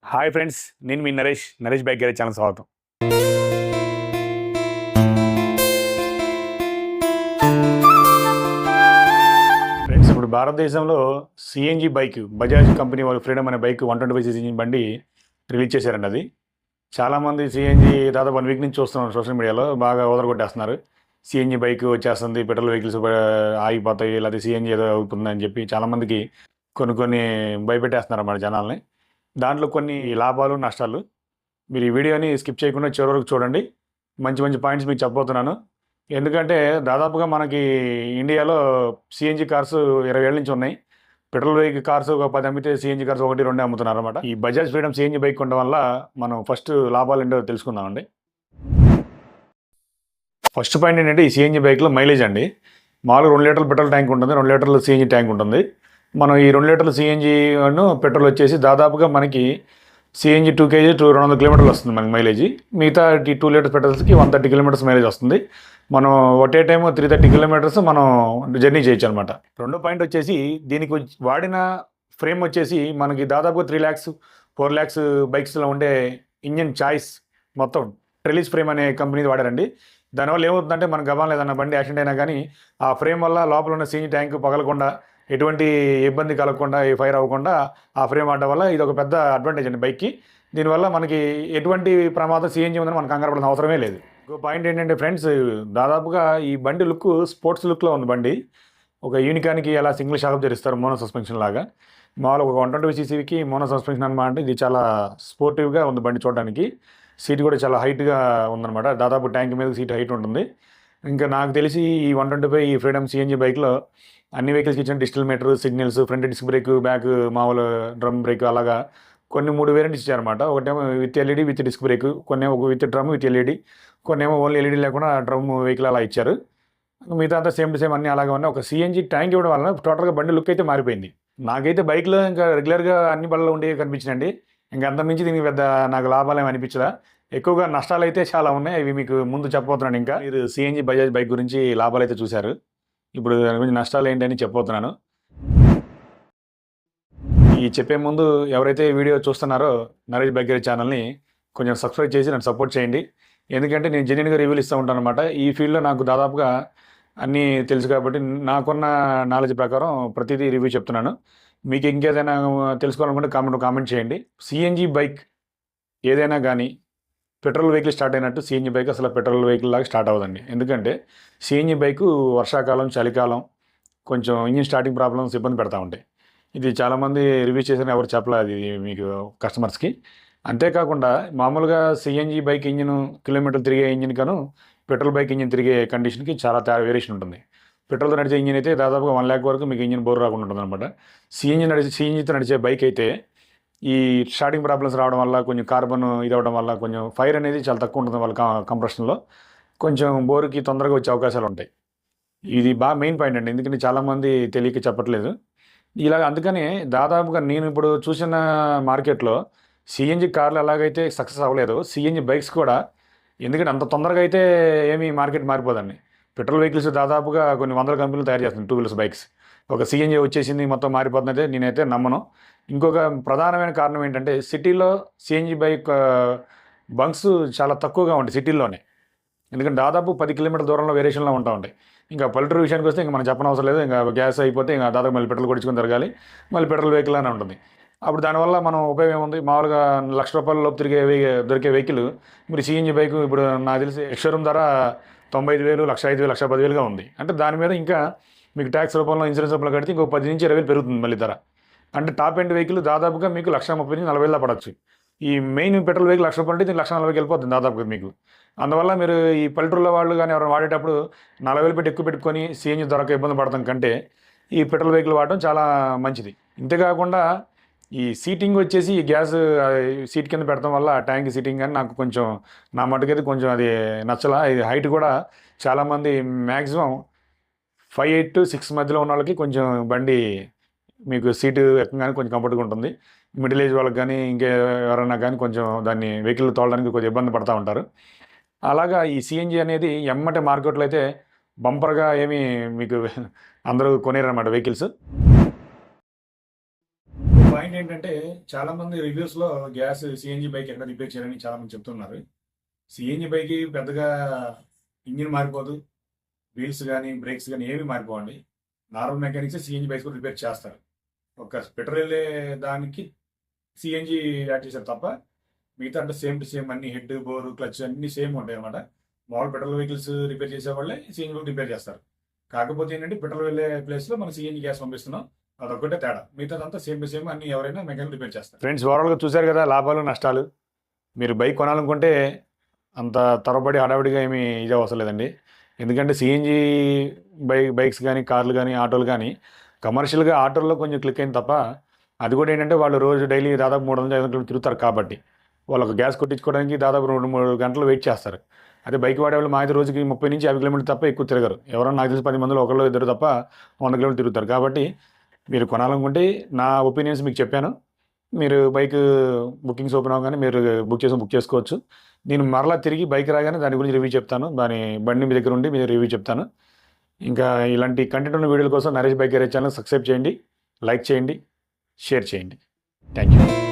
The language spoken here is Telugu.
హాయ్ ఫ్రెండ్స్, నేను మీ నరేష్ బైక్ గ్యారేజ్ ఛానల్ స్వాగతం. ఫ్రెండ్స్, ఇప్పుడు భారతదేశంలో సిఎన్జి బైక్ బజాజ్ కంపెనీ వాళ్ళు ఫ్రీడమ్ అనే బైక్ 125 సీసీ బండి రిలీజ్ చేశారండి. అది చాలామంది సిఎన్జి దాదాపు 1 వీక్ నుంచి చూస్తున్నాం, సోషల్ మీడియాలో బాగా ఓదరగొట్టేస్తున్నారు. సిఎన్జి బైక్ వచ్చేస్తుంది, పెట్రోల్ వెహికల్స్ ఆగిపోతాయి, లేకపోతే సిఎన్జి ఏదో అవుతుందని చెప్పి చాలామందికి కొన్ని భయపెట్టేస్తున్నారు అన్నమాట జనాల్ని. దాంట్లో కొన్ని లాభాలు నష్టాలు మీరు ఈ వీడియోని స్కిప్ చేయకుండా చివరి వరకు చూడండి. మంచి పాయింట్స్ మీకు చెప్పబోతున్నాను. ఎందుకంటే దాదాపుగా మనకి ఇండియాలో సిఎన్జి కార్స్ 20 ఏళ్ళ నుంచి ఉన్నాయి. పెట్రోల్ వెహికల్ కార్స్ ఒక 10 అమ్మితే సిఎన్జి కార్స్ 1, 2 అమ్ముతున్నారు అనమాట. ఈ బజాజ్ ఫ్రీడమ్ సిఎన్జి బైక్ ఉండడం వల్ల మనం ఫస్ట్ లాభాలు ఏంటో తెలుసుకుందామండి. ఫస్ట్ పాయింట్ ఏంటంటే ఈ సిఎన్జి బైక్లో మైలేజ్ అండి. మామూలుగా 2 లీటర్ల పెట్రోల్ ట్యాంక్ ఉంటుంది, 2 లీటర్ల సిఎన్జి ట్యాంక్ ఉంటుంది. మనం ఈ 2 లీటర్ల సిఎన్జి పెట్రోల్ వచ్చేసి దాదాపుగా మనకి సిఎన్జి 2 kg 200 కిలోమీటర్లు వస్తుంది మనకి మైలేజ్. మిగతా 2 లీటర్స్ పెట్రోల్స్కి 130 కిలోమీటర్స్ మైలేజ్ వస్తుంది. మనం ఒకటే టైం 330 కిలోమీటర్స్ మనం జర్నీ చేయొచ్చు అనమాట. రెండో పాయింట్ వచ్చేసి దీనికి వాడిన ఫ్రేమ్ వచ్చేసి మనకి దాదాపుగా 3 lakhs 4 lakhs బైక్స్లో ఉండే ఇంజన్ చాయిస్ మొత్తం ట్రెలిస్ ఫ్రేమ్ అనే కంపెనీది వాడారండి. దానివల్ల ఏమవుతుందంటే మన గబాన్ లేదన్న బండి యాక్సిడెంట్ అయినా కానీ ఆ ఫ్రేమ్ వల్ల లోపల ఉన్న సిఎన్జి ట్యాంక్ పగలకుండా, ఎటువంటి ఇబ్బంది కలగకుండా, ఫైర్ అవ్వకుండా ఆ ఫ్రేమ్ ఆడడం వల్ల ఇది ఒక పెద్ద అడ్వాంటేజ్ అండి బైక్కి. దీనివల్ల మనకి ఎటువంటి ప్రమాదం సిఎన్జి ఉందని మనకు కంగారు పడాల్సిన అవసరమే లేదు. ఇంకో పాయింట్ ఏంటంటే ఫ్రెండ్స్, దాదాపుగా ఈ బండి లుక్ స్పోర్ట్స్ లుక్లో ఉంది బండి. ఒక యూనికానికి ఎలా సింగిల్ షాక్ జరిస్తారు మోనో సస్పెన్షన్ లాగా. మామూలుగా ఒక 120 సీసీకి మోనో సస్పెన్షన్ అనమాట. ఇది చాలా స్పోర్టివ్గా ఉంది బండి చూడడానికి. సీట్ కూడా చాలా హైట్గా ఉందన్నమాట. దాదాపు ట్యాంక్ మీద సీట్ హైట్ ఉంటుంది. ఇంకా నాకు తెలిసి ఈ 125 ఈ ఫ్రీడమ్ సిఎన్జి బైక్లో అన్ని వెహికల్స్కి ఇచ్చిన digital meter, signals, front disc brake, back మామూలు డ్రమ్ బ్రేక్, అలాగా కొన్ని 3 వేరియంట్స్ ఇచ్చారన్నమాట. ఒకటేమో with LED with disc brake, కొన్ని ఒక విత్ డ్రమ్ విత్ ఎల్ఈడి, కొన్ని ఏమో ఓన్లీ ఎల్ఈడి లేకుండా డ్రమ్ వెహికల్ అలా ఇచ్చారు. మిగతా అంతా సేమ్ టు సేమ్ అన్నీ అలాగే ఉన్నాయి. ఒక సిఎన్జి ట్యాంక్ ఇవ్వడం వల్ల టోటల్గా బండి లుక్ అయితే మారిపోయింది. నాకైతే బైక్లో ఇంకా రెగ్యులర్గా అన్ని బళ్ళు ఉండేవి కనిపించినండి. ఇంకా అంతకుమించి దీనికి పెద్ద నాకు లాభాలు ఏమి అనిపించదా. ఎక్కువగా నష్టాలు అయితే చాలా ఉన్నాయి. అవి మీకు ముందు చెప్పబోతున్నాను. ఇంకా మీరు సిఎన్జి బజాజ్ బైక్ గురించి లాభాలు అయితే చూశారు, ఇప్పుడు దాని గురించి నష్టాలు ఏంటని చెప్పబోతున్నాను. ఈ చెప్పే ముందు ఎవరైతే వీడియో చూస్తున్నారో నరేష్ బైక్ గ్యారేజ్ ఛానల్ని కొంచెం సబ్స్క్రైబ్ చేసి నన్ను సపోర్ట్ చేయండి. ఎందుకంటే నేను జెన్యున్గా రివ్యూలు ఇస్తూ ఉంటాను అనమాట. ఈ ఫీల్డ్లో నాకు దాదాపుగా అన్నీ తెలుసు కాబట్టి నాకున్న నాలెడ్జ్ ప్రకారం ప్రతిదీ రివ్యూ చెప్తున్నాను. మీకు ఇంకేదైనా తెలుసుకోవాలనుకుంటే కామెంట్ చేయండి. సిఎన్జి బైక్ ఏదైనా కానీ పెట్రోల్ వెహికల్ స్టార్ట్ అయినట్టు సిఎన్జి బైక్ అసలు పెట్రోల్ వెహికల్ లాగా స్టార్ట్ అవ్వదండి. ఎందుకంటే సిఎన్జి బైకు వర్షాకాలం, చలికాలం కొంచెం ఇంజిన్ స్టార్టింగ్ ప్రాబ్లమ్స్ ఇబ్బంది పెడతా ఉంటాయి. ఇది చాలామంది రివ్యూ చేసిన ఎవరు చెప్పలేదు ఇది మీకు కస్టమర్స్కి. అంతేకాకుండా మామూలుగా సిఎన్జి బైక్ ఇంజిన్ కిలోమీటర్లు తిరిగే ఇంజిన్ కను పెట్రోల్ బైక్ ఇంజిన్ తిరిగే కండిషన్కి చాలా వేరియేషన్ ఉంటుంది. పెట్రోల్తో నడిచే ఇంజిన్ అయితే దాదాపుగా 1 lakh వరకు మీకు ఇంజిన్ బోర్ రాకుండా ఉంటుంది అనమాట. సిఎన్జితో నడిచే బైక్ అయితే ఈ స్టార్టింగ్ ప్రాబ్లమ్స్ రావడం వల్ల, కొంచెం కార్బన్ ఇది అవ్వడం వల్ల కొంచెం ఫైర్ అనేది చాలా తక్కువ ఉంటుంది వాళ్ళ కంప్రెషన్లో. కొంచెం బోరుకి తొందరగా వచ్చే అవకాశాలు ఉంటాయి. ఇది బాగా మెయిన్ పాయింట్ అండి, ఎందుకంటే చాలామంది తెలియక చెప్పట్లేదు ఇలా. అందుకని దాదాపుగా నేను ఇప్పుడు చూసిన మార్కెట్లో సిఎన్జి కార్లు ఎలాగైతే సక్సెస్ అవ్వలేదు, సిఎన్జి బైక్స్ కూడా ఎందుకంటే అంత తొందరగా అయితే ఏమీ మార్కెట్ మారిపోదండి. పెట్రోల్ వెహికల్స్ దాదాపుగా కొన్ని వందల కంపెనీలు తయారు చేస్తుంది 2 wheelers బైక్స్. ఒక సిఎన్జి వచ్చేసింది మొత్తం మారిపోతుందంటే నేనైతే నమ్మను. ఇంకొక ప్రధానమైన కారణం ఏంటంటే సిటీలో సిఎన్జి బైక్ బంక్స్ చాలా తక్కువగా ఉంటాయి సిటీల్లోనే. ఎందుకంటే దాదాపు 10 కిలోమీటర్ల దూరంలో వేరియేషన్లో ఉంటాయి. ఇంకా పల్లెటూరు విషయానికి వస్తే ఇంకా మనం చెప్పనవసరం లేదు. ఇంకా గ్యాస్ అయిపోతే ఇంకా దాదాపు మళ్ళీ పెట్రోల్ కొట్టించుకొని తిరగాలి, మళ్ళీ పెట్రోల్ వెహికల్ అనే ఉంటుంది. అప్పుడు దానివల్ల మనం ఉపయోగం ఏముంది? మామూలుగా ₹1,00,000 లోపు దొరికే వెహికల్ మీరు సిఎన్జి బైక్ ఇప్పుడు నాకు తెలిసి ఎక్స్షోరూమ్ ధర 95,000, 1,05,000, 1,10,000గా ఉంది. అంటే దాని మీద ఇంకా మీకు ట్యాక్స్ రూపంలో, ఇన్సూరెన్స్ రూపంలో కడితే ఇంకో 10 నుంచి 20,000 పెరుగుతుంది మళ్ళీ ధర. అంటే టాప్ ఎండ్ వెహికల్ దాదాపుగా మీకు 1,30,000 నుంచి 40,000 పడవచ్చు. ఈ మెయిన్ పెట్రోల్ వెహికల్ ₹1,00,000 అంటే దీనికి 1,40,000 వెళ్ళిపోతుంది దాదాపుగా మీకు. అందువల్ల మీరు ఈ పల్లెటూరులో వాళ్ళు కానీ ఎవరైనా వాడేటప్పుడు 40,000 పెట్టి ఎక్కువ పెట్టుకొని సిఎన్జి దొరక ఇబ్బంది పడతాం కంటే ఈ పెట్రోల్ వెహికల్ వాడటం చాలా మంచిది. ఇంతేకాకుండా ఈ సీటింగ్ వచ్చేసి ఈ గ్యాస్ సీట్ కింద పెడతాం వల్ల ట్యాంక్ సీటింగ్ కానీ నాకు కొంచెం నా మటుకైతే కొంచెం అది నచ్చలా. ఇది హైట్ కూడా చాలామంది మ్యాక్సిమం 5'8" to 6" మధ్యలో ఉన్న వాళ్ళకి కొంచెం బండి మీకు సీటు ఎక్కగానే కొంచెం కంఫర్ట్గా ఉంటుంది. మిడిల్ ఏజ్ వాళ్ళకి కానీ ఇంకెవరైనా కానీ కొంచెం దాన్ని వెహికల్ తోలడానికి కొంచెం ఇబ్బంది పడుతూ ఉంటారు. అలాగా ఈ సిఎన్జి అనేది ఎమ్మటే మార్కెట్లో అయితే బంపర్గా ఏమీ మీకు అందరూ కొనేరన్నమాట వెహికల్స్. పాయింట్ ఏంటంటే చాలా మంది రివ్యూస్ లో గ్యాస్ సిఎన్జి బైక్ ఎక్కడ రిపేర్ చేయాలని చాలా మంది చెప్తున్నారు. సిఎన్జి బైక్ పెద్దగా ఇంజిన్ మారిపోదు, వీల్స్ కానీ బ్రేక్స్ కానీ ఏమి మారిపోవండి. నార్మల్ మెకానిక్స్ సిఎన్జి బైక్స్ కూడా రిపేర్ చేస్తారు. ఒక పెట్రోల్ వెళ్ళే దానికి సిఎన్జి యాడ్ చేశారు తప్ప మిగతా అంటే సేమ్ టు సేమ్ అన్ని హెడ్ బోర్ క్లచ్ అన్ని సేమ్ ఉంటాయి అనమాట. మామూలు పెట్రోల్ వెహికల్స్ రిపేర్ చేసే వాళ్ళే సిఎన్జి రిపేర్ చేస్తారు. కాకపోతే ఏంటంటే పెట్రోల్ వెళ్ళే ప్లేస్లో మనం సిఎన్జి గ్యాస్ పంపిస్తున్నాం, అదొక్కటే తేడా. మిగతాదంతా సేమ్ టు సేమ్ అన్ని ఎవరైనా మెకానిక్ రిపేర్ చేస్తారు. ఫ్రెండ్స్, ఓవరాల్గా చూశారు కదా లాభాలు నష్టాలు. మీరు బైక్ కొనాలనుకుంటే అంత త్వరపడి హడావిడిగా ఏమీ ఇది అవసరం లేదండి. ఎందుకంటే సిఎన్జి బైక్స్ కానీ కార్లు కానీ ఆటోలు కానీ కమర్షియల్గా ఆటోల్లో కొంచెం క్లిక్ అయింది తప్ప, అది కూడా ఏంటంటే వాళ్ళు రోజు డైలీ దాదాపు 300-500 కిలోమీటర్లు తిరుగుతారు కాబట్టి వాళ్ళకు గ్యాస్ కొట్టించుకోవడానికి దాదాపు 2-3 గంటలు వెయిట్ చేస్తారు. అదే బైక్ వాడేవాళ్ళు మా రోజుకి 30-50 కిలోమీటర్లు తప్ప ఎక్కువ తిరగరు. ఎవరన్నా నాకు తెలిసి 10 మందిలో ఒకళ్ళు ఇద్దరు తప్ప 100 కిలోమీటర్లు తిరుగుతారు. కాబట్టి మీరు కొనాలనుకుంటే నా ఒపీనియన్స్ మీకు చెప్పాను. మీరు బైక్ బుకింగ్స్ ఓపెన్ అవ్వగానే మీరు బుక్ చేసుకోవచ్చు. నేను మరలా తిరిగి బైక్ రాగానే దాని గురించి రివ్యూ చెప్తాను. దాని బండి మీ దగ్గర ఉండి మీరు రివ్యూ చెప్తాను. ఇంకా ఇలాంటి కంటెంట్ ఉన్న వీడియోల కోసం Naresh bike garage channel subscribe చేయండి, లైక్ చేయండి, షేర్ చేయండి. Thank you.